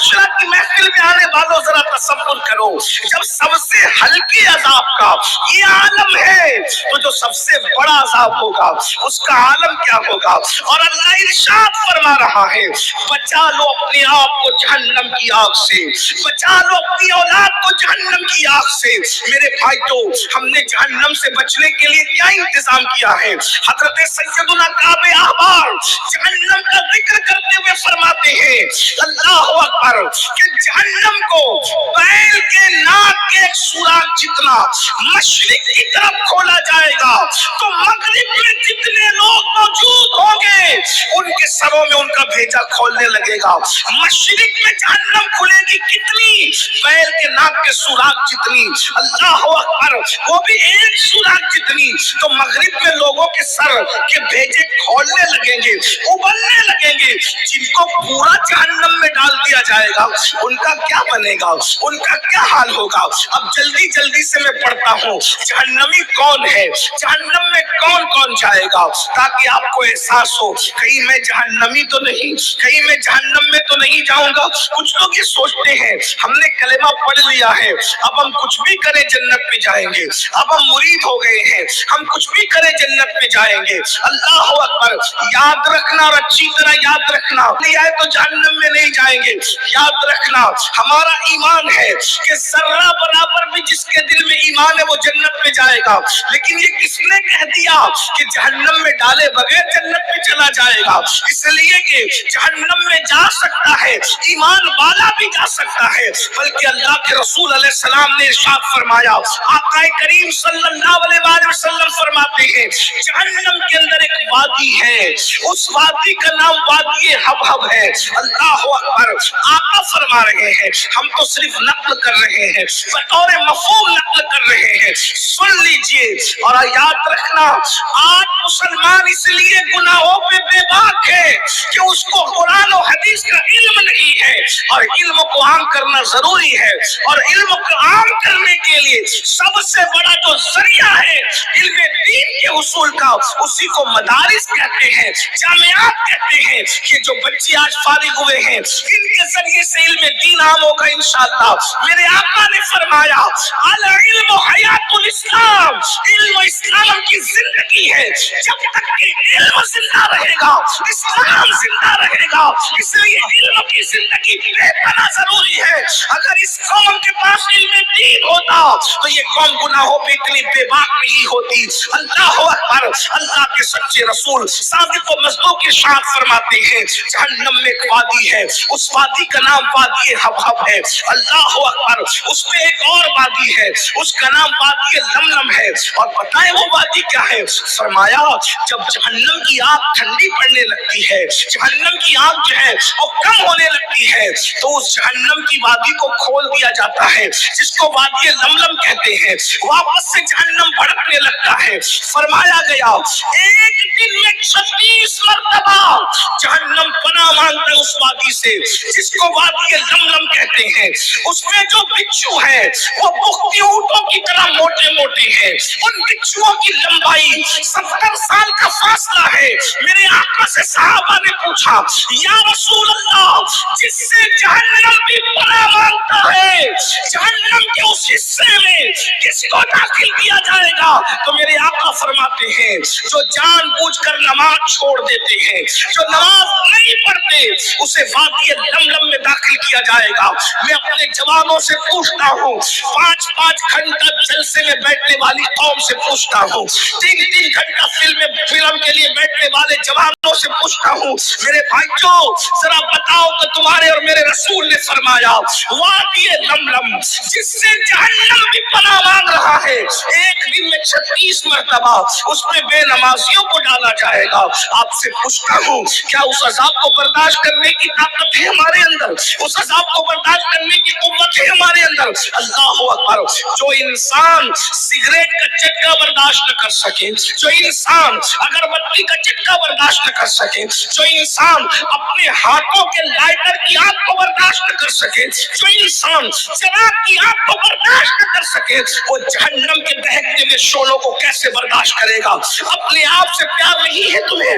عاشورہ کی محفل میں آنے والوں ذرا تصور کرو، جب سب سے ہلکے عذاب کا یہ عالم ہے تو جو سب سے بڑا عذاب ہوگا اس کا عالم کیا ہوگا؟ اور اللہ ارشاد فرما رہا ہے بچا لو اپنے آپ کو جہنم کی آگ سے، بچا لو اپنی اولاد کو جہنم کی آگ سے۔ میرے بھائیو، ہم نے جہنم سے بچنے کے لیے کیا انتظام کیا ہے؟ حضرت سیدنا کعب احبار جہنم کا ذکر کرتے ہوئے فرماتے ہیں اللہ اکبر کہ جہنم کو بیل کے ناک کے ایک سوراخ جتنا مشرق کی طرف کھولا جائے گا تو مغرب میں جتنے لوگ موجود ہوں گے ان کے سروں میں ان کا بھیجا کھولنے لگے گا۔ مشرق میں جہنم کھلے گی کتنی؟ بیل کے ناک کے سوراخ جتنی، اللہ اکبر، وہ بھی ایک سوراخ جتنی۔ تو مغرب میں لوگوں کے سر کے بھیجے کھولنے لگیں گے، ابلنے لگیں گے۔ جن کو پورا جہنم میں ڈال دیا جائے گا ان کا کیا بنے گا، ان کا کیا حال ہوگا؟ اب جلدی جلدی سے میں پڑھتا ہوں جہنمی کون ہے، جہنم میں کون کون جائے گا، تاکہ آپ کو احساس ہو کہیں میں جہنمی تو نہیں، کہیں میں جہنم میں تو نہیں جاؤں گا۔ کچھ لوگ یہ سوچتے ہیں ہم نے کلمہ پڑھ لیا ہے اب ہم کچھ بھی کریں جنت میں جائیں گے، اب ہم مرید ہو گئے ہیں ہم کچھ بھی کریں جنت میں جائیں گے۔ اللہ اکبر، یاد رکھنا اور اچھی طرح یاد رکھنا، لیا ہے تو جہنم میں نہیں جائیں گے۔ یاد رکھنا ہمارا ایمان ہے کہ ذرہ برابر بھی جس کے دل میں ایمان ہے وہ جنت میں جائے گا، لیکن یہ کس نے کہہ دیا کہ جہنم میں ڈالے بغیر جنت میں چلا جائے گا؟ اس لیے کہ جہنم میں جا سکتا ہے ایمان والا بھی جا سکتا ہے، بلکہ اللہ کے رسول علیہ السلام نے ارشاد فرمایا، آقا کریم صلی اللہ علیہ وآلہ وسلم فرماتے ہیں جہنم کے اندر ایک وادی ہے، اس وادی کا نام وادی حبہب ہے۔ اللہ اکبر، آقا فرما رہے ہیں، ہم تو صرف نقل کر رہے ہیں، بطور مفہوم نقل کر رہے ہیں، سن لیجئے اور یاد رکھنا۔ آج مسلمان اس لیے گناہوں پہ بے باک ہے کہ اس کو قرآن و حدیث کا علم نہیں ہے، اور علم کو عام کرنا ضروری ہے، اور علم کو عام کرنے کے لیے سب سے بڑا جو ذریعہ ہے علم دین کے حصول کا، اسی کو مدارس کہتے ہیں، جامعات کہتے ہیں۔ یہ جو بچے آج فارغ ہوئے ہیں ان کے ذریعے سے علم دین عام ہوگا انشاءاللہ۔ میرے آقا نے فرمایا العلم حیات الاسلام، علم اسلام کی زندگی ہے، جب تک کہ علم زندہ رہے گا اسلام زندہ رہے گا، اس لیے علم کی زندگی بے پناہ ضروری ہے۔ اگر اس قوم کے پاس علم دین ہوتا تو یہ قوم گناہوں پہ اتنی بے باک نہیں ہوتی۔ اللہ اکبر، اللہ کے سچے رسول صادق و مصدوق ارشاد فرماتے ہیں جہنم میں ایک وادی ہے، اس وادی کا نام وادی حبہب ہے۔ اللہ اکبر، اس میں ایک اور وادی ہے، اس کا نام وادی لملم ہے۔ اور پتہ ہے وہ وادی کیا ہے؟ فرمایا جب جہنم کی آگ ٹھنڈی پڑنے لگتی ہے، جہنم کی آگ جو ہے وہ کم ہونے لگتی ہے، تو اس جہنم کی وادی کو کھول دیا جاتا ہے جس کو وادی لملم کہتے ہیں، واپس سے جہنم بھڑکنے لگتا ہے۔ فرمایا گیا ایک دن میں 36 مرتبہ جہنم پناہ مانگتا ہے اس وادی سے جس کو وادی لملم کہتے ہیں۔ اس میں جو بچھو ہے وہ بختی اونٹوں کی طرح موٹے موٹے ہیں، ان بچھوؤں کی لمبائی 70 سال کا فاصلہ ہے۔ میرے آقا سے صحابہ نے پوچھا یا رسول اللہ، جس سے جہنم بھی پناہ مانگتا ہے، جہنم کے اس حصے میں کس کو داخل کیا جائے گا؟ تو میرے آقا فرماتے ہیں جو جان بوجھ کر نماز چھوڑ دیتے ہیں، جو نماز نہیں پڑھتے، اسے وادی لملم میں داخل کیا جائے گا۔ میں اپنے جوانوں سے پوچھتا ہوں، 5 گھنٹہ جلسے میں بیٹھنے والی قوم سے پوچھتا ہوں، 3 گھنٹہ فلم کے لیے بیٹھنے والے جوانوں سے پوچھتا ہوں، میرے بھائیوں ذرا بتاؤ کہ تمہارے اور میرے رسول نے فرمایا وادی لملم جس سے جہنم بھی پناہ مانگ رہا ہے، ایک دن میں 36 مرتبہ اس میں بے نمازیوں کو ڈالا جائے گا۔ آپ سے پوچھتا ہوں کیا اس عذاب کو برداشت کرنے کی طاقت ہے ہمارے اندر؟ اس عذاب کو برداشت کرنے کی قوت ہے ہمارے اندر؟ اللہ اکبر، جو انسان سگریٹ کا چٹکا برداشت نہ کر سکے، جو انسان اگربتی کا چٹکا برداشت نہ کر سکے، جو انسان اپنے ہاتھوں کے لائٹر کی آگ کو برداشت نہ کر سکے، جو انسان چراغ کی آگ کو برداشت نہ کر سکے، وہ جہنم کے دہکتے ہوئے شعلوں کو کیسے برداشت کرے گا؟ اپنے آپ سے پیار نہیں ہے تمہیں؟